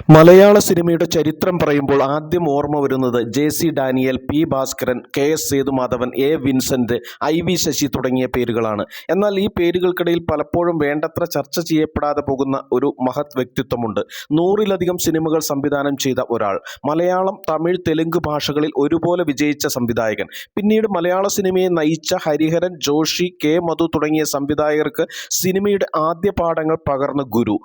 മലയാള സിനിമയുടെ ചരിത്രം പറയുമ്പോൾ ആദ്യം ഓർമ്മ വരുന്നത് J C. Daniel, P. Bhaskaran, K S. Sethumadhavan, A. Vincent, I V. Sasi തുടങ്ങിയ പേരുകളാണ്. എന്നാൽ ഈ പേരുകൾക്കിടയിൽ പലപ്പോഴും വേണ്ടത്ര ചർച്ച ചെയ്യപ്പെടാതെ പോകുന്ന ഒരു മഹത് വ്യക്തിത്വമുണ്ട്. 100-ലധികം സിനിമകൾ സംവിധാനം ചെയ്ത ഒരാൾ. മലയാളം, തമിഴ്, തെലുങ്ക് ഭാഷകളിൽ ഒരുപോലെ വിജയിച്ച സംവിധായകൻ. പിന്നീട് മലയാള സിനിമയെ നയിച്ച ഹരിഹരൻ, ജോഷി, കെ. മധു തുടങ്ങിയ സംവിധായകർക്ക് സിനിമയുടെ ആദ്യ പാഠങ്ങൾ പകർന്ന ഗുരു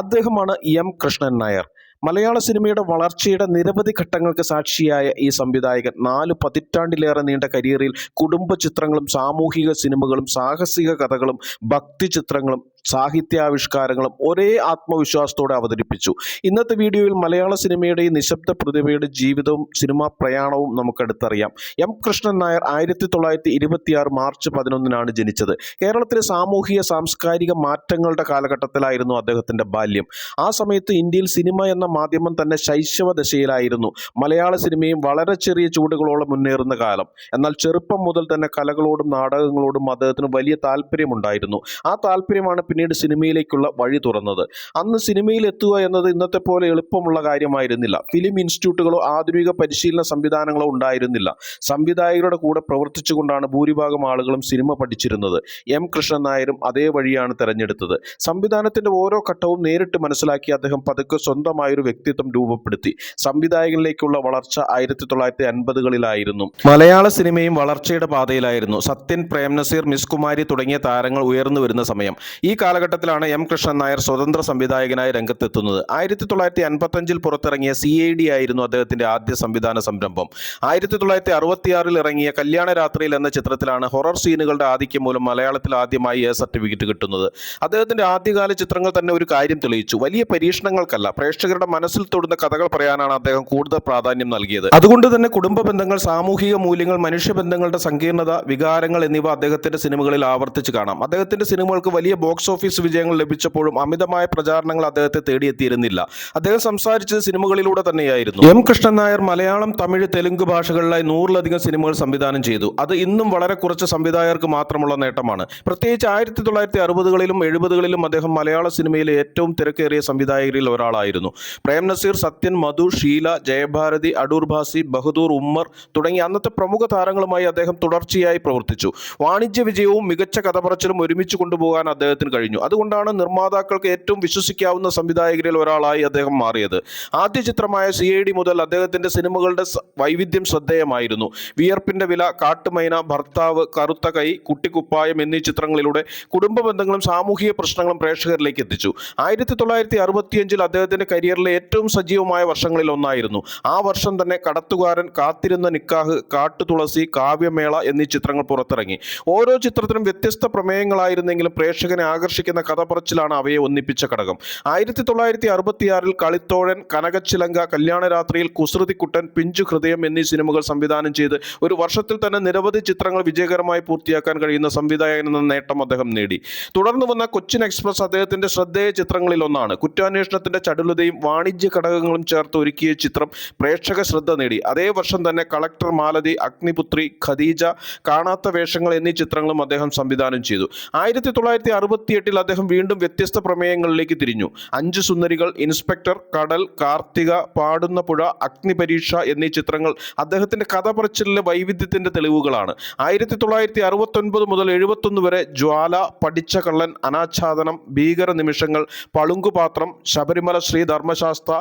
അദ്ദേഹമാണ് എം. കൃഷ്ണൻ നായർ. മലയാള സിനിമയുടെ വളർച്ചയുടെ നിരവധി ഘട്ടങ്ങൾക്ക് സാക്ഷിയായ ഈ സംവിധായകൻ 4 പതിറ്റാണ്ടിലേറെ നീണ്ട കരിയറിൽ കുടുംബ ചിത്രങ്ങളും സാമൂഹിക സിനിമകളും സാഹസിക കഥകളും ഭക്തി ചിത്രങ്ങളും സാഹിത്യാവിഷ്കാരങ്ങളും ഒരേ ആത്മവിശ്വാസത്തോടെ അവതരിപ്പിച്ചു. ഇന്നത്തെ വീഡിയോയിൽ മലയാള സിനിമയുടെ ഈ നിശബ്ദ പ്രതിഭയുടെ ജീവിതവും സിനിമാ പ്രയാണവും നമുക്കടുത്തറിയാം. എം. കൃഷ്ണൻ നായർ 1926 മാർച്ച് 11-നാണ് ജനിച്ചത്. കേരളത്തിലെ സാമൂഹിക സാംസ്കാരിക മാറ്റങ്ങളുടെ കാലഘട്ടത്തിലായിരുന്നു അദ്ദേഹത്തിൻ്റെ ബാല്യം. ആ സമയത്ത് ഇന്ത്യയിൽ സിനിമ എന്ന മാധ്യമം തന്നെ ശൈശവ ദശയിലായിരുന്നു. മലയാള സിനിമയും വളരെ ചെറിയ ചൂടുകളോളം മുന്നേറുന്ന കാലം. എന്നാൽ ചെറുപ്പം മുതൽ തന്നെ കലകളോടും നാടകങ്ങളോടും അദ്ദേഹത്തിന് വലിയ താല്പര്യമുണ്ടായിരുന്നു. ആ താല്പര്യമാണ് പിന്നീട് സിനിമയിലേക്കുള്ള വഴി തുറന്നത്. അന്ന് സിനിമയിൽ എത്തുക എന്നത് ഇന്നത്തെ പോലെ എളുപ്പമുള്ള കാര്യമായിരുന്നില്ല. ഫിലിം ഇൻസ്റ്റിറ്റ്യൂട്ടുകളോ ആധുനിക പരിശീലന സംവിധാനങ്ങളോ ഉണ്ടായിരുന്നില്ല. സംവിധായകരുടെ കൂടെ പ്രവർത്തിച്ചുകൊണ്ടാണ് ഭൂരിഭാഗം ആളുകളും സിനിമ പഠിച്ചിരുന്നത്. എം. കൃഷ്ണൻ നായരും അതേ വഴിയാണ് തെരഞ്ഞെടുത്തത്. സംവിധാനത്തിന്റെ ഓരോ ഘട്ടവും നേരിട്ട് മനസ്സിലാക്കി അദ്ദേഹം പതുക്കെ സ്വന്തമായൊരു വ്യക്തിത്വം രൂപപ്പെടുത്തി. സംവിധായകനിലേക്കുള്ള വളർച്ച 1950-കളിലായിരുന്നു. മലയാള സിനിമയും വളർച്ചയുടെ പാതയിലായിരുന്നു. സത്യൻ, പ്രേംനസീർ, മിസ് കുമാരി തുടങ്ങിയ താരങ്ങൾ ഉയർന്നു വരുന്ന സമയം. ഈ കാലഘട്ടത്തിലാണ് എം. കൃഷ്ണൻ നായർ സ്വതന്ത്ര സംവിധായകനായി രംഗത്തെത്തുന്നത്. 1955-ൽ പുറത്തിറങ്ങിയ CID ആയിരുന്നു അദ്ദേഹത്തിന്റെ ആദ്യ സംവിധാന സംരംഭം. 1966-ൽ ഇറങ്ങിയ കല്യാണരാത്രിയിൽ എന്ന ചിത്രത്തിലാണ് ഹൊറർ സീനുകളുടെ ആധിക്യം മൂലം മലയാളത്തിൽ ആദ്യമായി എ സർട്ടിഫിക്കറ്റ് കിട്ടുന്നത്. അദ്ദേഹത്തിന്റെ ആദ്യകാല ചിത്രങ്ങൾ തന്നെ ഒരു കാര്യം തെളിയിച്ചു. വലിയ പരീക്ഷണങ്ങൾക്കല്ല, പ്രേക്ഷകരുടെ മനസ്സിൽ തൊടുന്ന കഥകൾ പറയാനാണ് അദ്ദേഹം കൂടുതൽ പ്രാധാന്യം നൽകിയത്. അതുകൊണ്ട് തന്നെ കുടുംബ ബന്ധങ്ങൾ, സാമൂഹിക മൂല്യങ്ങൾ, മനുഷ്യബന്ധങ്ങളുടെ സങ്കീർണത, വികാരങ്ങൾ എന്നിവ അദ്ദേഹത്തിന്റെ സിനിമകളിൽ ആവർത്തിച്ച് കാണാം. അദ്ദേഹത്തിന്റെ സിനിമകൾക്ക് വലിയ ബോക്സ് ഓഫീസ് വിജയങ്ങൾ ലഭിച്ചപ്പോഴും അമിതമായ പ്രചാരണങ്ങൾ അദ്ദേഹത്തെ തേടിയെത്തിയിരുന്നില്ല. അദ്ദേഹം സംസാരിച്ചത് സിനിമകളിലൂടെ തന്നെയായിരുന്നു. എം. കൃഷ്ണൻ നായർ മലയാളം, തമിഴ്, തെലുങ്ക് ഭാഷകളിലായി 100-ലധികം സിനിമകൾ സംവിധാനം ചെയ്തു. അത് ഇന്നും വളരെ കുറച്ച് സംവിധായകർക്ക് മാത്രമുള്ള നേട്ടമാണ്. പ്രത്യേകിച്ച് 1960-കളിലും 70-കളിലും അദ്ദേഹം മലയാള സിനിമയിലെ ഏറ്റവും തിരക്കേറിയ സംവിധായകരിൽ ഒരാളായിരുന്നു. പ്രേംനസീർ, സത്യൻ, മധു, ഷീല, ജയഭാരതി, അടൂർ ഭാസി, ബഹദൂർ, ഉമ്മർ തുടങ്ങിയ അന്നത്തെ പ്രമുഖ താരങ്ങളുമായി അദ്ദേഹം തുടർച്ചയായി പ്രവർത്തിച്ചു. വാണിജ്യ വിജയവും മികച്ച കഥ പറച്ചിലും ഒരുമിച്ച് കൊണ്ടുപോകാൻ അദ്ദേഹത്തിന് കഴിഞ്ഞു. അതുകൊണ്ടാണ് നിർമ്മാതാക്കൾക്ക് ഏറ്റവും വിശ്വസിക്കാവുന്ന സംവിധായകരിൽ ഒരാളായി അദ്ദേഹം മാറിയത്. ആദ്യ ചിത്രമായ CID മുതൽ അദ്ദേഹത്തിന്റെ സിനിമകളുടെ വൈവിധ്യം ശ്രദ്ധേയമായിരുന്നു. വിയർപ്പിന്റെ വില, കാട്ടുമൈന, ഭർത്താവ്, കറുത്ത കൈ, കുട്ടിക്കുപ്പായം എന്നീ ചിത്രങ്ങളിലൂടെ കുടുംബ ബന്ധങ്ങളും സാമൂഹിക പ്രശ്നങ്ങളും പ്രേക്ഷകരിലേക്ക് എത്തിച്ചു. 1965-ൽ അദ്ദേഹത്തിന്റെ കരിയറിലെ ഏറ്റവും സജീവമായ വർഷങ്ങളിൽ ഒന്നായിരുന്നു. ആ വർഷം തന്നെ കടത്തുകാരൻ, കാത്തിരുന്ന നിക്കാഹ്, കാട്ടുതുളസി, കാവ്യമേള എന്നീ ചിത്രങ്ങൾ പുറത്തിറങ്ങി. ഓരോ ചിത്രത്തിനും വ്യത്യസ്ത പ്രമേയങ്ങളായിരുന്നെങ്കിലും പ്രേക്ഷകനെ ആകർഷിക്കുന്ന കഥ പറച്ചിലാണ് അവയെ ഒന്നിപ്പിച്ച ഘടകം. 1966-ൽ കളിത്തോഴൻ, കനകച്ചിലങ്ക, കല്യാണരാത്രിയിൽ, കുസൃതിക്കുട്ടൻ, പിഞ്ചു ഹൃദയം എന്നീ സിനിമകൾ സംവിധാനം ചെയ്ത് ഒരു വർഷത്തിൽ തന്നെ നിരവധി ചിത്രങ്ങൾ വിജയകരമായി പൂർത്തിയാക്കാൻ കഴിയുന്ന സംവിധായകൻ എന്ന നേട്ടം അദ്ദേഹം നേടി. തുടർന്ന് വന്ന കൊച്ചിൻ എക്സ്പ്രസ് അദ്ദേഹത്തിന്റെ ശ്രദ്ധേയ ചിത്രങ്ങളിൽ ഒന്നാണ്. കുറ്റാന്വേഷണത്തിന്റെ ചടുലതയും വാണിജ്യ ഘടകങ്ങളും ചേർത്ത് ഒരുക്കിയ ചിത്രം പ്രേക്ഷക ശ്രദ്ധ നേടി. അതേ വർഷം തന്നെ കളക്ടർ, മാലതി, അഗ്നിപുത്രി, ഖദീജ, കാണാത്ത വേഷങ്ങൾ എന്നീ ചിത്രങ്ങളും അദ്ദേഹം സംവിധാനം ചെയ്തു. 1968-ൽ അദ്ദേഹം വീണ്ടും വ്യത്യസ്ത പ്രമേയങ്ങളിലേക്ക് തിരിഞ്ഞു. 5 സുന്ദരികൾ, ഇൻസ്പെക്ടർ, കടൽ, കാർത്തിക, പാടുന്ന പുഴ, അഗ്നിപരീക്ഷ എന്നീ ചിത്രങ്ങൾ അദ്ദേഹത്തിന്റെ കഥ പറച്ചിലിലെ വൈവിധ്യത്തിന്റെ തെളിവുകളാണ്. 1969 മുതൽ 71 വരെ ജ്വാല, പഠിച്ച കള്ളൻ, അനാച്ഛാദനം, ഭീകര നിമിഷങ്ങൾ, പളുങ്കുപാത്രം, ശബരിമല ശ്രീ ധർമ്മശാസ്ത്ര,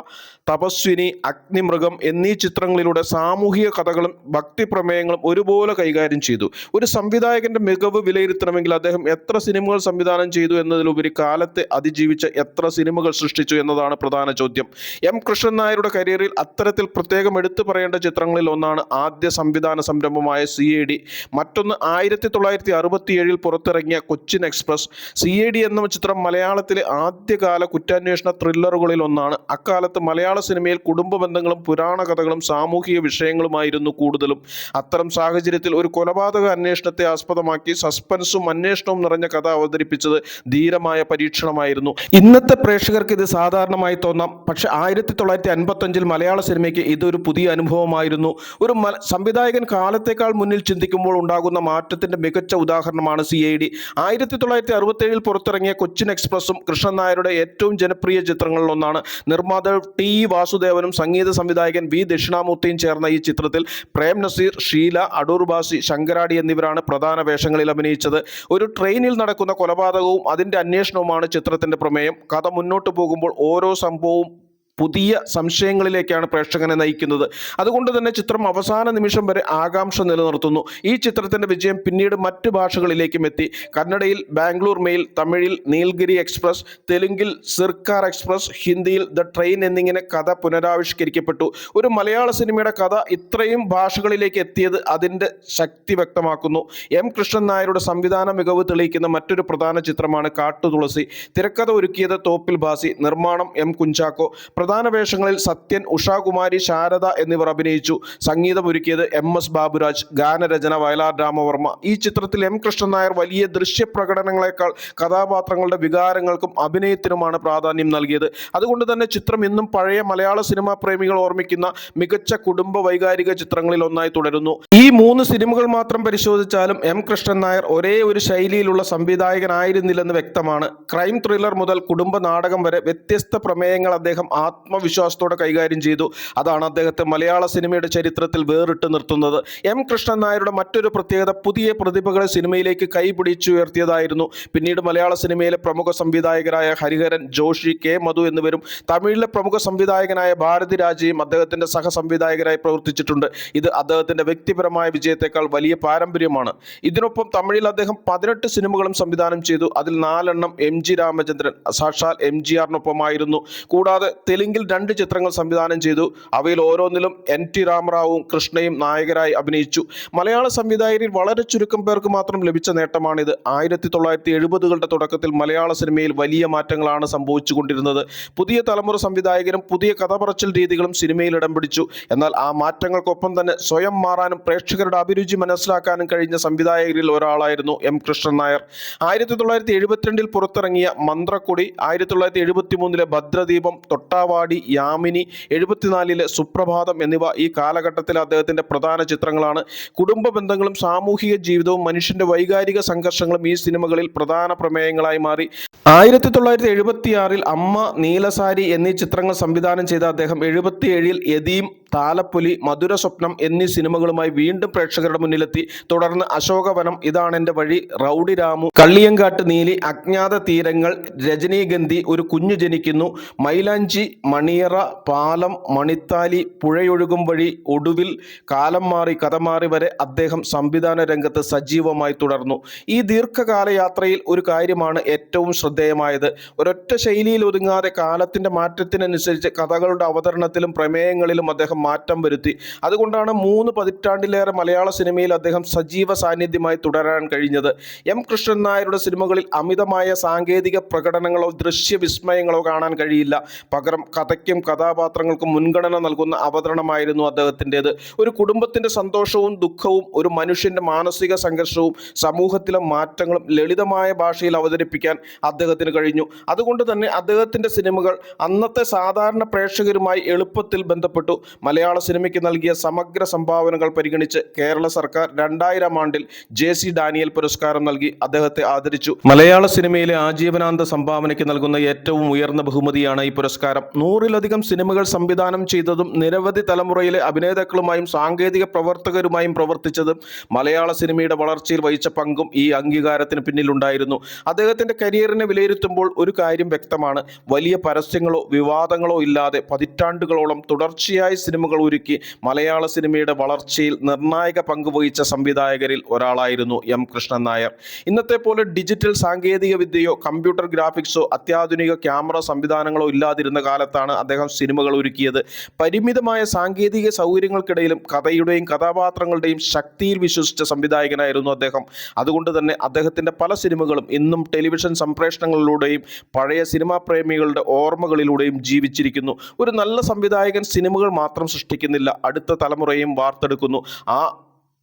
തപസ്വിനി, അഗ്നിമൃഗം എന്നീ ചിത്രങ്ങളിലൂടെ സാമൂഹിക കഥകളും ഭക്തി പ്രമേയങ്ങളും ഒരുപോലെ കൈകാര്യം ചെയ്തു. ഒരു സംവിധായകന്റെ മികവ് വിലയിരുത്തണമെങ്കിൽ അദ്ദേഹം എത്ര സിനിമകൾ സംവിധാനം ചെയ്തു എന്നതിലുപരി കാലത്തെ അതിജീവിച്ച എത്ര സിനിമകൾ സൃഷ്ടിച്ചു എന്നതാണ് പ്രധാന ചോദ്യം. എം. കൃഷ്ണൻ നായരുടെ കരിയറിൽ അത്തരത്തിൽ പ്രത്യേകം എടുത്തു പറയേണ്ട ചിത്രങ്ങളിൽ ഒന്നാണ് ആദ്യ സംവിധാന സംരംഭമായ CID. മറ്റൊന്ന് 1967-ൽ പുറത്തിറങ്ങിയ കൊച്ചിൻ എക്സ്പ്രസ്. CID എന്ന ചിത്രം മലയാളത്തിലെ ആദ്യകാല കുറ്റാന്വേഷണ ത്രില്ലറുകളിൽ ഒന്നാണ്. അക്കാലത്ത് മലയാള സിനിമയിൽ കുടുംബ ബന്ധങ്ങളും പുരാണ കഥകളും സാമൂഹിക വിഷയങ്ങളുമായിരുന്നു കൂടുതലും. അത്തരം സാഹചര്യത്തിൽ ഒരു കൊലപാതക അന്വേഷണത്തെ ആസ്പദമാക്കി സസ്പെൻസും അന്വേഷണവും നിറഞ്ഞ കഥ അവതരിപ്പിച്ചത് ധീരമായ പരീക്ഷണമായിരുന്നു. ഇന്നത്തെ പ്രേക്ഷകർക്ക് ഇത് സാധാരണമായി തോന്നാം, പക്ഷെ 1955 മലയാള സിനിമയ്ക്ക് ഇതൊരു പുതിയ അനുഭവമായിരുന്നു. ഒരു സംവിധായകൻ കാലത്തേക്കാൾ മുന്നിൽ ചിന്തിക്കുമ്പോൾ ഉണ്ടാകുന്ന മാറ്റത്തിന്റെ മികച്ച ഉദാഹരണമാണ് CID. 1967 പുറത്തിറങ്ങിയ കൊച്ചിൻ എക്സ്പ്രസും കൃഷ്ണൻ നായരുടെ ഏറ്റവും ജനപ്രിയ ചിത്രങ്ങളിലൊന്നാണ്. നിർമ്മാതാവ് T. വാസുദേവനും സംഗീത സംവിധായകൻ V. ദക്ഷിണാമൂർത്തിയും ചേർന്ന ഈ ചിത്രത്തിൽ പ്രേം നസീർ, ഷീല, അടൂർ ബാസി, ശങ്കരാടി എന്നിവരാണ് പ്രധാന വേഷങ്ങളിൽ അഭിനയിച്ചത്. ഒരു ട്രെയിനിൽ നടക്കുന്ന കൊലപാതകവും അതിന്റെ അന്വേഷണവുമാണ് ചിത്രത്തിന്റെ പ്രമേയം. കഥ മുന്നോട്ട് പോകുമ്പോൾ ഓരോ സംഭവവും പുതിയ സംശയങ്ങളിലേക്കാണ് പ്രേക്ഷകനെ നയിക്കുന്നത്. അതുകൊണ്ട് തന്നെ ചിത്രം അവസാന നിമിഷം വരെ ആകാംക്ഷ നിലനിർത്തുന്നു. ഈ ചിത്രത്തിന്റെ വിജയം പിന്നീട് മറ്റു ഭാഷകളിലേക്കും എത്തി. കന്നഡയിൽ ബാംഗ്ലൂർ മെയിൽ, തമിഴിൽ നീൽഗിരി എക്സ്പ്രസ്, തെലുങ്കിൽ സിർക്കാർ എക്സ്പ്രസ്, ഹിന്ദിയിൽ ദ ട്രെയിൻ എന്നിങ്ങനെ കഥ പുനരാവിഷ്കരിക്കപ്പെട്ടു. ഒരു മലയാള സിനിമയുടെ കഥ ഇത്രയും ഭാഷകളിലേക്ക് എത്തിയത് അതിൻ്റെ ശക്തി വ്യക്തമാക്കുന്നു. M. കൃഷ്ണൻ നായരുടെ സംവിധാന മികവ് തെളിയിക്കുന്ന മറ്റൊരു പ്രധാന ചിത്രമാണ് കാട്ടുതുളസി. തിരക്കഥ ഒരുക്കിയത് തോപ്പിൽ ഭാസി, നിർമ്മാണം M. കുഞ്ചാക്കോ. പ്രധാന വേഷങ്ങളിൽ സത്യൻ, ഉഷാകുമാരി, ശാരദ എന്നിവർ അഭിനയിച്ചു. സംഗീതമൊരുക്കിയത് MS ബാബുരാജ്, ഗാനരചന വയലാർ രാമവർമ്മ. ഈ ചിത്രത്തിൽ M. കൃഷ്ണൻ നായർ വലിയ ദൃശ്യപ്രകടനങ്ങളെക്കാൾ കഥാപാത്രങ്ങളുടെ വികാരങ്ങൾക്കും അഭിനയത്തിനുമാണ് പ്രാധാന്യം നൽകിയത്. അതുകൊണ്ട് തന്നെ ചിത്രം ഇന്നും പഴയ മലയാള സിനിമാ പ്രേമികൾ ഓർമ്മിക്കുന്ന മികച്ച കുടുംബ വൈകാരിക ചിത്രങ്ങളിൽ ഒന്നായി തുടരുന്നു. ഈ 3 സിനിമകൾ മാത്രം പരിശോധിച്ചാലും M. കൃഷ്ണൻ നായർ ഒരേ ഒരു ശൈലിയിലുള്ള സംവിധായകനായിരുന്നില്ലെന്ന് വ്യക്തമാണ്. ക്രൈം ത്രില്ലർ മുതൽ കുടുംബ നാടകം വരെ വ്യത്യസ്ത പ്രമേയങ്ങൾ അദ്ദേഹം ആത്മവിശ്വാസത്തോടെ കൈകാര്യം ചെയ്തു. അതാണ് അദ്ദേഹത്തെ മലയാള സിനിമയുടെ ചരിത്രത്തിൽ വേറിട്ട് നിർത്തുന്നത്. M. കൃഷ്ണൻ നായരുടെ മറ്റൊരു പ്രത്യേകത പുതിയ പ്രതിഭകളെ സിനിമയിലേക്ക് കൈപിടിച്ചുയർത്തിയതായിരുന്നു. പിന്നീട് മലയാള സിനിമയിലെ പ്രമുഖ സംവിധായകരായ ഹരിഹരൻ, ജോഷി, K. മധു എന്നിവരും തമിഴിലെ പ്രമുഖ സംവിധായകനായ ഭാരതി രാജയും അദ്ദേഹത്തിന്റെ സഹസംവിധായകരായി പ്രവർത്തിച്ചിട്ടുണ്ട്. ഇത് അദ്ദേഹത്തിന്റെ വ്യക്തിപരമായ വിജയത്തെക്കാൾ വലിയ പാരമ്പര്യമാണ്. ഇതിനൊപ്പം തമിഴിൽ അദ്ദേഹം 18 സിനിമകളും സംവിധാനം ചെയ്തു. അതിൽ 4 MG രാമചന്ദ്രൻ സാക്ഷാൽ MGRനൊപ്പമായിരുന്നു. കൂടാതെ തെലുങ്കിൽ 2 ചിത്രങ്ങൾ സംവിധാനം ചെയ്തു. അവയിൽ ഓരോന്നിലും NT രാമറാവുവും കൃഷ്ണയും നായകരായി അഭിനയിച്ചു. മലയാള സംവിധായകരിൽ വളരെ ചുരുക്കം പേർക്ക് മാത്രം ലഭിച്ച നേട്ടമാണിത്. 1970കളുടെ തുടക്കത്തിൽ മലയാള സിനിമയിൽ വലിയ മാറ്റങ്ങളാണ് സംഭവിച്ചുകൊണ്ടിരുന്നത്. പുതിയ തലമുറ സംവിധായകരും പുതിയ കഥ പറച്ചിൽ രീതികളും സിനിമയിൽ ഇടം പിടിച്ചു. എന്നാൽ ആ മാറ്റങ്ങൾക്കൊപ്പം തന്നെ സ്വയം മാറാനും പ്രേക്ഷകരുടെ അഭിരുചി മനസ്സിലാക്കാനും കഴിഞ്ഞ സംവിധായകരിൽ ഒരാളായിരുന്നു M. കൃഷ്ണൻ നായർ. 1972 പുറത്തിറങ്ങിയ മന്ത്രക്കൊടി, 1973 ഭദ്രദീപം, തൊട്ടാവാടി, യാമിനി, 74 സുപ്രഭാതം എന്നിവ ഈ കാലഘട്ടത്തിൽ അദ്ദേഹത്തിന്റെ പ്രധാന ചിത്രങ്ങളാണ്. കുടുംബ ബന്ധങ്ങളും സാമൂഹിക ജീവിതവും മനുഷ്യന്റെ വൈകാരിക സംഘർഷങ്ങളും ഈ സിനിമകളിൽ പ്രധാന പ്രമേയങ്ങളായി മാറി. 1976 അമ്മ, നീലസാരി എന്നീ ചിത്രങ്ങൾ സംവിധാനം ചെയ്ത അദ്ദേഹം 77 യതീം, താലപ്പൊലി, മധുര സ്വപ്നം എന്നീ സിനിമകളുമായി വീണ്ടും പ്രേക്ഷകരുടെ മുന്നിലെത്തി. തുടർന്ന് അശോകവനം, ഇതാണെന്റെ വഴി, റൗഡി രാമു, കള്ളിയങ്കാട്ട് നീലി, അജ്ഞാത തീരങ്ങൾ, രജനീഗന്ധി, ഒരു കുഞ്ഞു ജനിക്കുന്നു, മൈലാഞ്ചി, മണിയറ, പാലം, മണിത്താലി, പുഴയൊഴുകും വഴി, ഒടുവിൽ, കാലം മാറി കഥ മാറി വരെ അദ്ദേഹം സംവിധാന രംഗത്ത് സജീവമായി തുടർന്നു. ഈ ദീർഘകാല യാത്രയിൽ ഒരു കാര്യമാണ് ഏറ്റവും ശ്രദ്ധേയമായത്. ഒരൊറ്റ ശൈലിയിൽ ഒതുങ്ങാതെ കാലത്തിന്റെ മാറ്റത്തിനനുസരിച്ച് കഥകളുടെ അവതരണത്തിലും പ്രമേയങ്ങളിലും അദ്ദേഹം മാറ്റം വരുത്തി. അതുകൊണ്ടാണ് 3 പതിറ്റാണ്ടിലേറെ മലയാള സിനിമയിൽ അദ്ദേഹം സജീവ സാന്നിധ്യമായി തുടരാൻ കഴിഞ്ഞത്. M. കൃഷ്ണൻ നായരുടെ സിനിമകളിൽ അമിതമായ സാങ്കേതിക പ്രകടനങ്ങളോ ദൃശ്യവിസ്മയങ്ങളോ കാണാൻ കഴിയില്ല. പകരം കഥയ്ക്കും കഥാപാത്രങ്ങൾക്കും മുൻഗണന നൽകുന്ന അവതരണമായിരുന്നു അദ്ദേഹത്തിൻ്റെത്. ഒരു കുടുംബത്തിന്റെ സന്തോഷവും ദുഃഖവും, ഒരു മനുഷ്യന്റെ മാനസിക സംഘർഷവും സമൂഹത്തിലെ മാറ്റങ്ങളും ലളിതമായ ഭാഷയിൽ അവതരിപ്പിക്കാൻ അദ്ദേഹത്തിന് കഴിഞ്ഞു. അതുകൊണ്ട് തന്നെ അദ്ദേഹത്തിന്റെ സിനിമകൾ അന്നത്തെ സാധാരണ പ്രേക്ഷകരുമായി എളുപ്പത്തിൽ ബന്ധപ്പെട്ടു. മലയാള സിനിമയ്ക്ക് നൽകിയ സമഗ്ര സംഭാവനകൾ പരിഗണിച്ച് കേരള സർക്കാർ 2000 ആണ്ടിൽ JC ഡാനിയൽ പുരസ്കാരം നൽകി അദ്ദേഹത്തെ ആദരിച്ചു. മലയാള സിനിമയിലെ ആജീവനാന്ത സംഭാവനയ്ക്ക് നൽകുന്ന ഏറ്റവും ഉയർന്ന ബഹുമതിയാണ് ഈ പുരസ്കാരം. 100-ലധികം സിനിമകൾ സംവിധാനം ചെയ്തതും നിരവധി തലമുറയിലെ അഭിനേതാക്കളുമായും സാങ്കേതിക പ്രവർത്തകരുമായും പ്രവർത്തിച്ചതും മലയാള സിനിമയുടെ വളർച്ചയിൽ വഹിച്ച പങ്കും ഈ അംഗീകാരത്തിന് പിന്നിലുണ്ടായിരുന്നു. അദ്ദേഹത്തിന്റെ കരിയറിനെ വിലയിരുത്തുമ്പോൾ ഒരു കാര്യം വ്യക്തമാണ്. വലിയ പരസ്യങ്ങളോ വിവാദങ്ങളോ ഇല്ലാതെ പതിറ്റാണ്ടുകളോളം തുടർച്ചയായി സിനിമകൾ ഒരുക്കി മലയാള സിനിമയുടെ വളർച്ചയിൽ നിർണായക പങ്കുവഹിച്ച സംവിധായകരിൽ ഒരാളായിരുന്നു M. കൃഷ്ണൻ നായർ. ഇന്നത്തെ പോലെ ഡിജിറ്റൽ സാങ്കേതിക വിദ്യയോ കമ്പ്യൂട്ടർ ഗ്രാഫിക്സോ അത്യാധുനിക ക്യാമറ സംവിധാനങ്ങളോ ഇല്ലാതിരുന്ന കാലത്താണ് അദ്ദേഹം സിനിമകൾ ഒരുക്കിയത്. പരിമിതമായ സാങ്കേതിക സൗകര്യങ്ങൾക്കിടയിലും കഥയുടെയും കഥാപാത്രങ്ങളുടെയും ശക്തിയിൽ വിശ്വസിച്ച സംവിധായകനായിരുന്നു അദ്ദേഹം. അതുകൊണ്ട് തന്നെ അദ്ദേഹത്തിന്റെ പല സിനിമകളും ഇന്നും ടെലിവിഷൻ സംപ്രേഷണങ്ങളിലൂടെയും പഴയ സിനിമാ പ്രേമികളുടെ ഓർമ്മകളിലൂടെയും ജീവിച്ചിരിക്കുന്നു. ഒരു നല്ല സംവിധായകൻ സിനിമകൾ മാത്രം സൃഷ്ടിക്കുന്നില്ല, അടുത്ത തലമുറയും വാർത്തെടുക്കുന്നു. ആ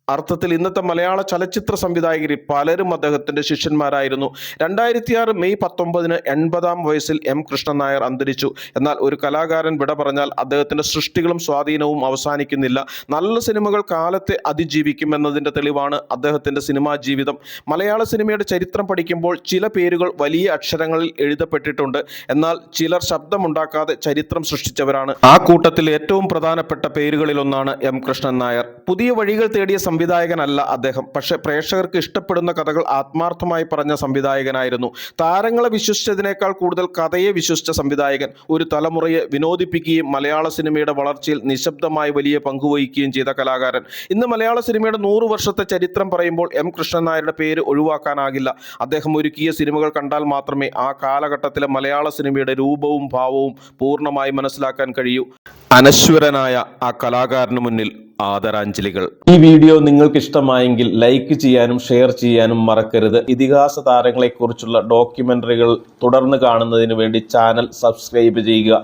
അർത്ഥത്തിൽ ഇന്നത്തെ മലയാള ചലച്ചിത്ര സംവിധായകരിൽ പലരും അദ്ദേഹത്തിന്റെ ശിഷ്യന്മാരായിരുന്നു. 2006 മെയ് 19 80-ാം വയസ്സിൽ എം കൃഷ്ണൻ നായർ അന്തരിച്ചു. എന്നാൽ ഒരു കലാകാരൻ വിട പറഞ്ഞാൽ അദ്ദേഹത്തിന്റെ സൃഷ്ടികളും സ്വാധീനവും അവസാനിക്കുന്നില്ല. നല്ല സിനിമകൾ കാലത്തെ അതിജീവിക്കുമെന്നതിന്റെ തെളിവാണ് അദ്ദേഹത്തിന്റെ സിനിമാ ജീവിതം. മലയാള സിനിമയുടെ ചരിത്രം പഠിക്കുമ്പോൾ ചില പേരുകൾ വലിയ അക്ഷരങ്ങളിൽ എഴുതപ്പെട്ടിട്ടുണ്ട്. എന്നാൽ ചിലർ ശബ്ദമുണ്ടാക്കാതെ ചരിത്രം സൃഷ്ടിച്ചവരാണ്. ആ കൂട്ടത്തിൽ ഏറ്റവും പ്രധാനപ്പെട്ട പേരുകളിലൊന്നാണ് എം കൃഷ്ണൻ നായർ. പുതിയ വഴികൾ തേടിയ സംവിധായകനല്ല അദ്ദേഹം, പക്ഷെ പ്രേക്ഷകർക്ക് ഇഷ്ടപ്പെടുന്ന കഥകൾ ആത്മാർത്ഥമായി പറഞ്ഞ സംവിധായകനായിരുന്നു. താരങ്ങളെ വിശ്വസിച്ചതിനേക്കാൾ കൂടുതൽ കഥയെ വിശ്വസിച്ച സംവിധായകൻ. ഒരു തലമുറയെ വിനോദിപ്പിക്കുകയും മലയാള സിനിമയുടെ വളർച്ചയിൽ നിശബ്ദമായി വലിയ പങ്കുവഹിക്കുകയും ചെയ്ത കലാകാരൻ. ഇന്ന് മലയാള സിനിമയുടെ 100 വർഷത്തെ ചരിത്രം പറയുമ്പോൾ എം കൃഷ്ണൻ നായരുടെ പേര് ഒഴിവാക്കാനാകില്ല. അദ്ദേഹം ഒരുക്കിയ സിനിമകൾ കണ്ടാൽ മാത്രമേ ആ കാലഘട്ടത്തിലെ മലയാള സിനിമയുടെ രൂപവും ഭാവവും പൂർണ്ണമായി മനസ്സിലാക്കാൻ കഴിയൂ. അനശ്വരനായ ആ കലാകാരന് മുന്നിൽ ആദരാഞ്ജലികൾ. ഈ വീഡിയോ നിങ്ങൾക്ക് ഇഷ്ടമായെങ്കിൽ ലൈക്ക് ചെയ്യാനും ഷെയർ ചെയ്യാനും മറക്കരുത്. ഇതിഹാസ താരങ്ങളെക്കുറിച്ചുള്ള ഡോക്യുമെന്ററികൾ തുടർന്ന് കാണുന്നതിന് വേണ്ടി ചാനൽ സബ്സ്ക്രൈബ് ചെയ്യുക.